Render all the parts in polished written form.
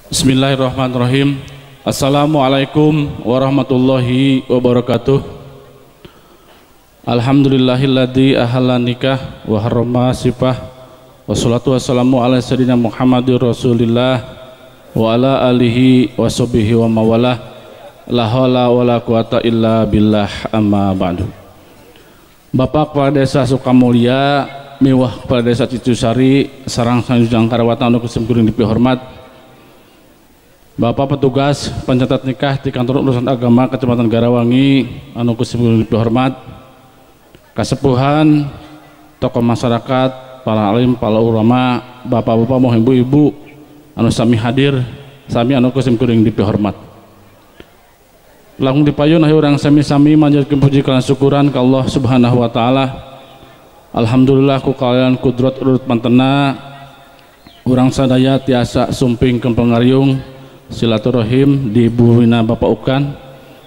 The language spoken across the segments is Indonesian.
Bismillahirrahmanirrahim. Assalamualaikum warahmatullahi wabarakatuh. Alhamdulillahilladzi ahalla nikah wa harrama sifah. Wassalatu wassalamu ala sayyidina Muhammadir Rasulillah wa ala alihi wa sahbihi wa mawalah. La haula wala quwata illa billah, amma ba'du. Bapak Kepala Desa Sukamulya, Miwah Kepala Desa Citusari, sarang sanjunjang karawatan anu kusim kuring dipihormat, Bapak petugas pencatat nikah di Kantor Urusan Agama Kecamatan Garawangi anu kusim kuring dipihormat, kasepuhan, tokoh masyarakat, para alim, para ulama, bapak-bapak mohon ibu-ibu anu sami hadir, sami anu kusim kuring dipihormat. Langkung dipayun ahi urang sami-sami manjatkeun puji lan syukuran ka Allah Subhanahu wa taala. Alhamdulillah ku kalian kudrat urut mantena urang sadaya tiasa sumping kempengariung silaturahim di buwina Bapak Ukan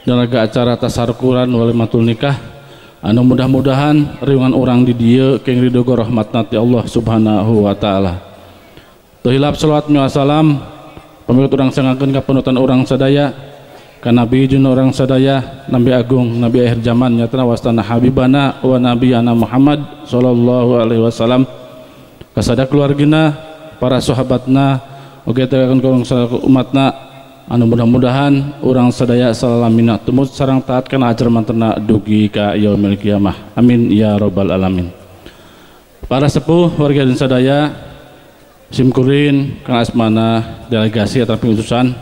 dan laga acara tasarkuran walimatul nikah anu mudah-mudahan riungan urang di dieu keng ridho rahmatna ti Allah Subhanahu wa taala. Teu hilap salawat wa salam pamit urang sangakeun ka panutan urang sadaya ka nabi jeung urang sadaya, nabi agung, nabi akhir zaman nyatana wastana habibana wa nabiyana Muhammad sallallahu alaihi wasallam, ka sada keluargina, para sahabatna, oge tegakeun ka umatna anu mudah-mudahan urang sadaya salamina tumut sareng taat kana ajar mantena dugi ka yaumil kiamah. Amin ya rabbal alamin. Para sepuh warga dan sadaya simkurin kang asmana delegasi atau utusan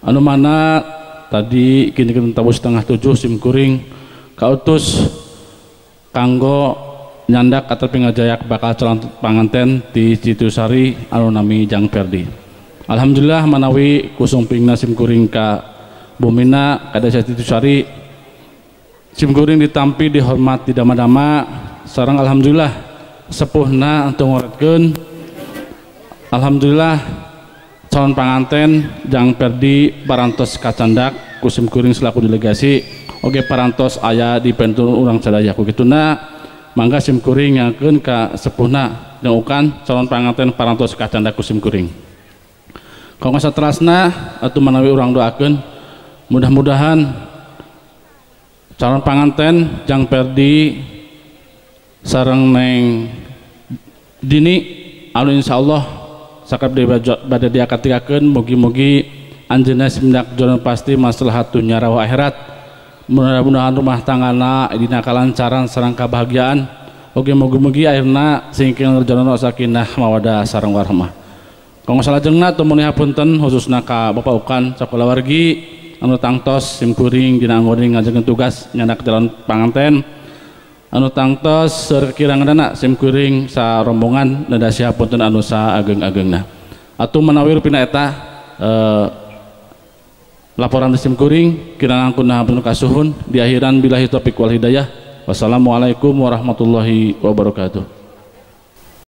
anu mana tadi kini kita tahu 6:30 simkuring kautus kanggo nyandak atau pengajayak bakal calon panganten di Citusari anu nami Jang Perdi. Alhamdulillah manawi kusumpingna simkuring ka bumina ka Desa Citusari, simkuring ditampi dihormat di dama-dama sareng alhamdulillah sepuhna untuk ngoretkeun alhamdulillah calon panganten Jang Perdi parantos kacandak kusim kuring selaku delegasi oge parantos aya di pentur urang sadaya ku kituna mangga sim kuring ngakeun ka sepuhna jeung ukan calon panganten parantos kacandak kusim kuring. Kanggo saterasna atuh manawi urang doakeun mudah-mudahan calon panganten Jang Perdi sareng Neng Dini anu insyaallah sakab bade diakatikakeun mugi-mugi anjeunna semendak jodoh pasti maslahat dunya rawa akhirat. Mudah-mudahan rumah tanggana dina kalancaran sareng kabahagiaan oge mugi-mugi akhirna singkil jodoh sakinah mawaddah sareng warahmah. Kanggo salajengna tumuni hapunten khususna ka Bapak Ukan sakulawargi anu tangtos simkuring dina anggoning ngajengeun tugas nyandak calon panganten anu tangtos sekirang-kirangna simkuring sa rombongan nadasi hapunten anu sa ageng-agengna. Atuh menawi rupina eta laporan simkuring kirang angkunna hapunten kasuhun di akhiran billahi taufik wal hidayah. Wassalamualaikum warahmatullahi wabarakatuh.